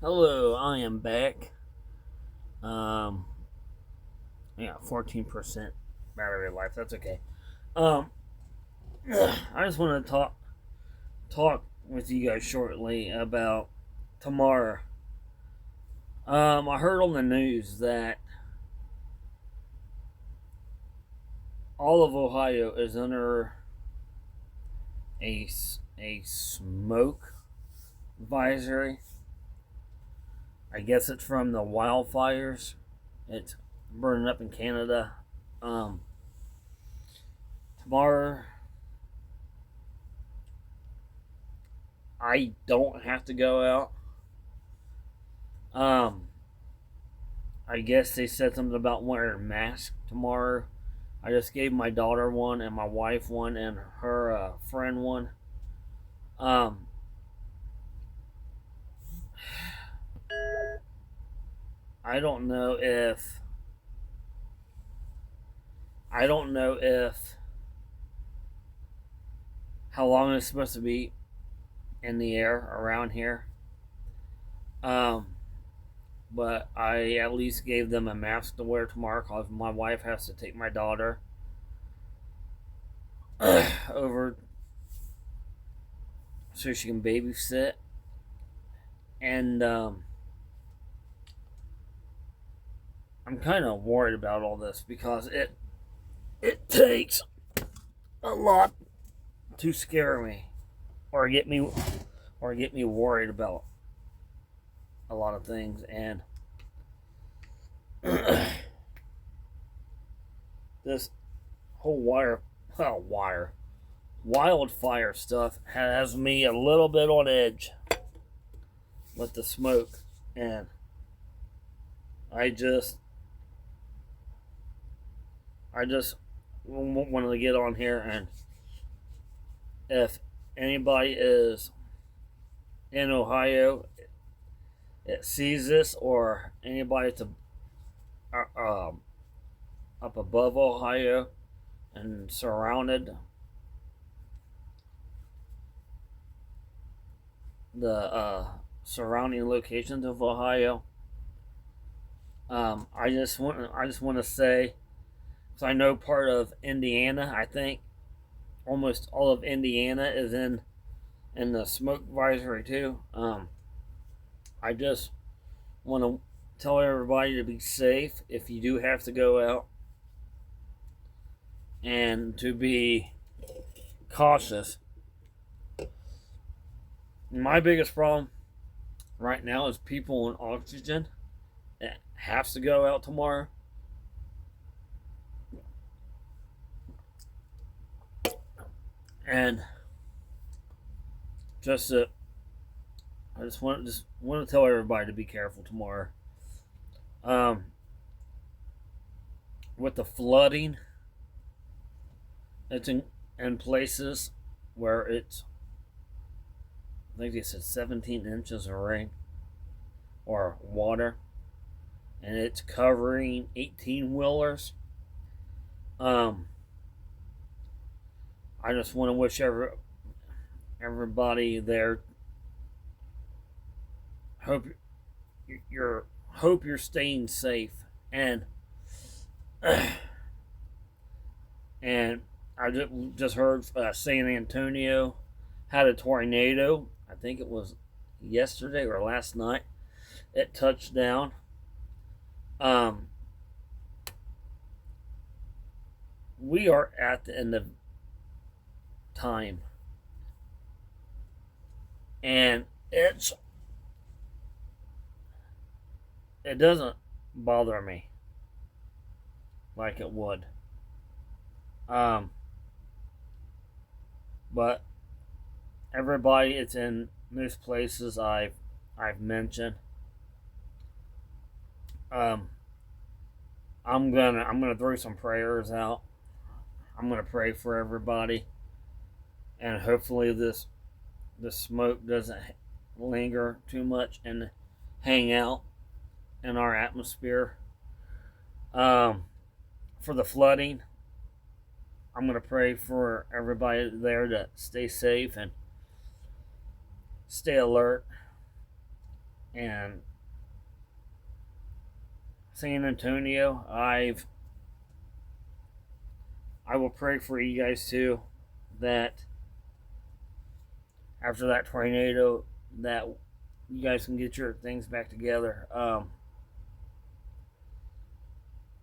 Hello, I am back. Um, yeah, 14% battery life. That's okay. Um, I just want to talk with you guys shortly about tomorrow. I heard on the news that all of Ohio is under a a smoke advisory. I guess it's from the wildfires. It's burning up in Canada. Um, Tomorrow I don't have to go out. Um, I guess they said something about wearing a mask tomorrow. I just gave my daughter one and my wife one and her friend one. Um, I don't know if I don't know if how long it's supposed to be in the air around here. Um, but I at least gave them a mask to wear tomorrow because my wife has to take my daughter over so she can babysit. And I'm kind of worried about all this because it takes a lot to scare me or get me worried about a lot of things. And this whole wildfire stuff has me a little bit on edge with the smoke. And I just wanted to get on here, and if anybody is in Ohio it sees this, or anybody to up above Ohio and surrounded the surrounding locations of Ohio. I just want to say, so I know part of Indiana. I think almost all of Indiana is in the smoke advisory too. I just want to tell everybody to be safe if you do have to go out, and to be cautious. My biggest problem right now is people on oxygen that has to go out tomorrow. And just I just want to tell everybody to be careful tomorrow. Um, with the flooding, it's in places where it's, I think they said 17 inches of rain or water, and it's covering 18 wheelers. Um, I just want to wish everybody there, hope you're staying safe. And and I just heard San Antonio had a tornado. I think it was yesterday or last night. It touched down. Um, we are at the end of time, and it doesn't bother me like it would. Um, but everybody, it's in those places I've mentioned. Um, I'm gonna throw some prayers out. I'm gonna pray for everybody, and hopefully this smoke doesn't linger too much and hang out in our atmosphere. Um, for the flooding, I'm gonna pray for everybody there to stay safe and stay alert. And San Antonio, I will pray for you guys too, that after that tornado, that you guys can get your things back together.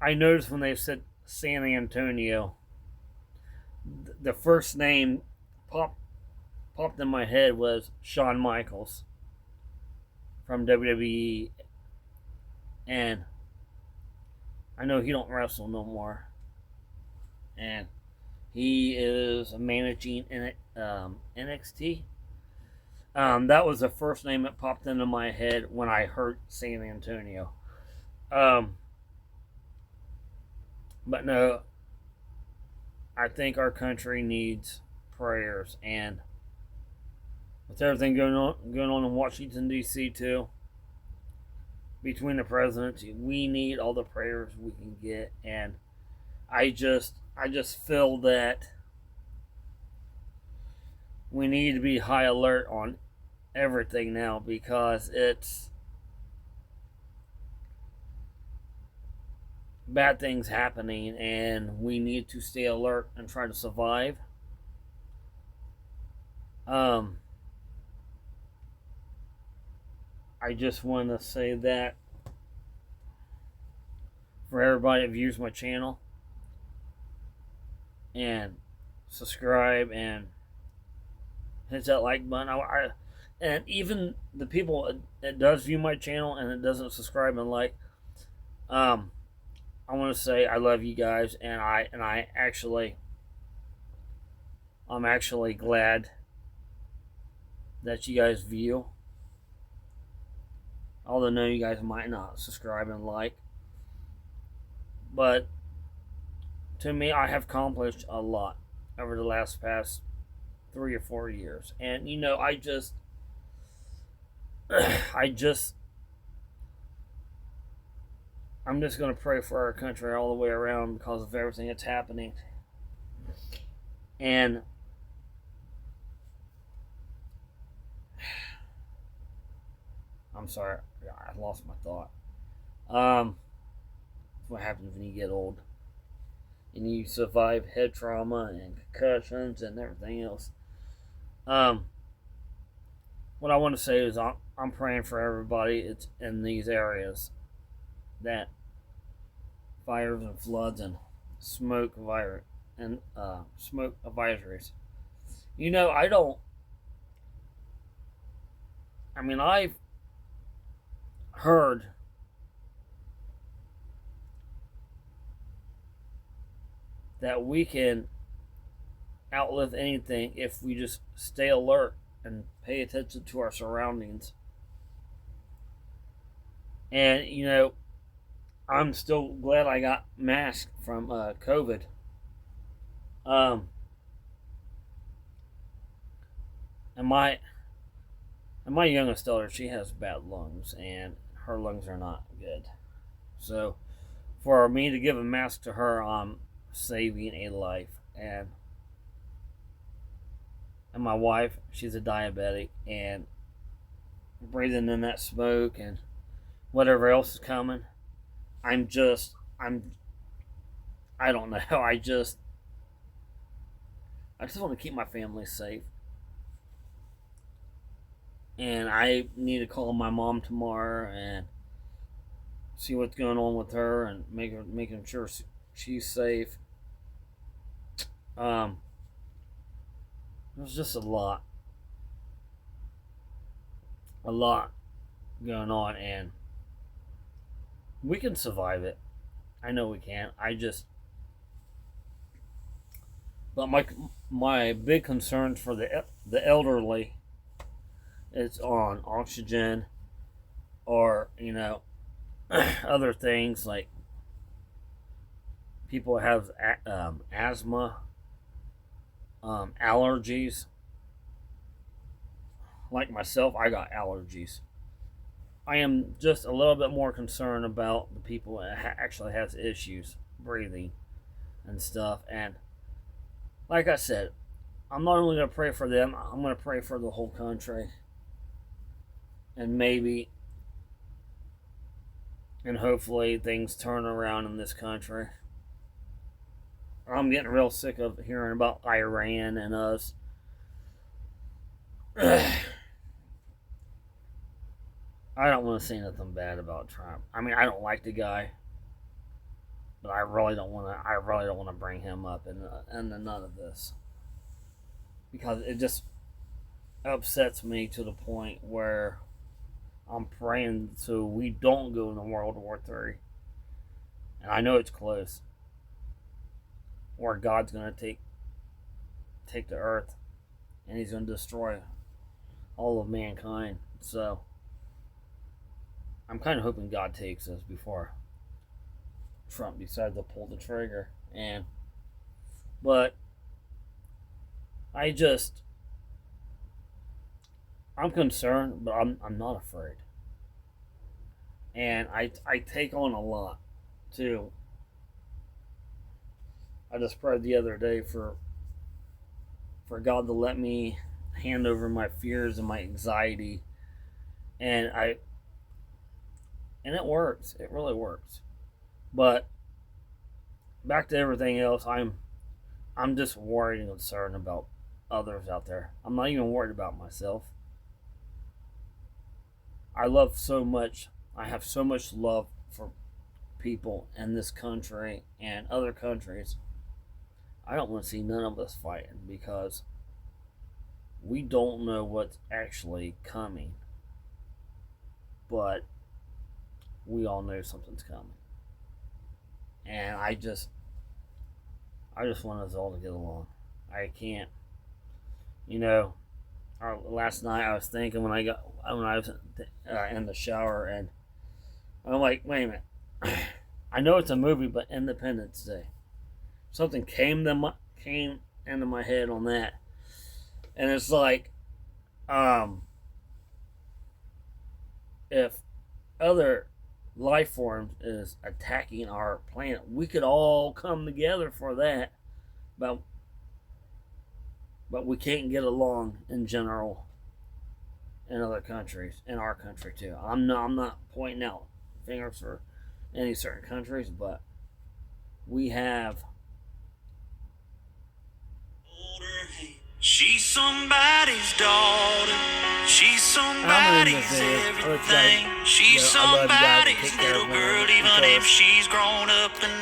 I noticed when they said San Antonio, the first name popped in my head was Shawn Michaels from WWE, and I know he don't wrestle no more, and he is managing in NXT. That was the first name that popped into my head when I heard San Antonio. But no, I think our country needs prayers, and with everything going on in Washington D.C. too, between the presidents, we need all the prayers we can get, and I just feel that we need to be high alert on everything now, because it's bad things happening, and we need to stay alert and try to survive. I just want to say that for everybody that views my channel, and subscribe and hit that like button. And even the people that does view my channel and it doesn't subscribe and like, I want to say I love you guys, and I'm actually glad that you guys view. Although I know you guys might not subscribe and like, but to me, I have accomplished a lot over the past 3 or 4 years, and I'm just going to pray for our country all the way around because of everything that's happening. And I'm sorry, I lost my thought. That's what happens when you get old and you survive head trauma and concussions and everything else. What I want to say is I'm praying for everybody it's in these areas that fires and floods and smoke advisories. I've heard that we can outlive anything if we just stay alert and pay attention to our surroundings. And I'm still glad I got masked from COVID. And my youngest daughter, she has bad lungs, and her lungs are not good. So for me to give a mask to her, I'm saving a life. And my wife, she's a diabetic, and breathing in that smoke and whatever else is coming, I don't know. I just want to keep my family safe. And I need to call my mom tomorrow and see what's going on with her and making sure she's safe. There's just a lot going on, and we can survive it. I know we can. But my big concerns for the elderly is on oxygen, or other things like people have asthma, allergies. Like myself, I got allergies. I am just a little bit more concerned about the people that actually has issues breathing and stuff. And like I said, I'm not only going to pray for them, I'm going to pray for the whole country. And maybe And hopefully things turn around in this country. I'm getting real sick of hearing about Iran and us. I don't want to say nothing bad about Trump. I mean, I don't like the guy, but I really don't want to. I really don't want to bring him up in none of this because it just upsets me to the point where I'm praying so we don't go into World War III, and I know it's close, where God's gonna take the earth, and He's gonna destroy all of mankind. So I'm kind of hoping God takes us before Trump decides to pull the trigger. But I'm concerned, but I'm not afraid. And I take on a lot too. I just prayed the other day for God to let me hand over my fears and my anxiety, and it works. It really works. But back to everything else, I'm just worried and concerned about others out there. I'm not even worried about myself. I love so much. I have so much love for people in this country and other countries. I don't want to see none of us fighting because we don't know what's actually coming. But we all know something's coming. And I just want us all to get along. I can't, last night I was thinking when I was in the shower, and I'm like, wait a minute. I know it's a movie, but Independence Day. Something came into my head on that, and it's like, if other life forms is attacking our planet, we could all come together for that, but we can't get along in general in other countries, in our country too. I'm not pointing out fingers for any certain countries, but we have. She's somebody's daughter. She's somebody's everything. She's somebody's little girl, even if she's grown up and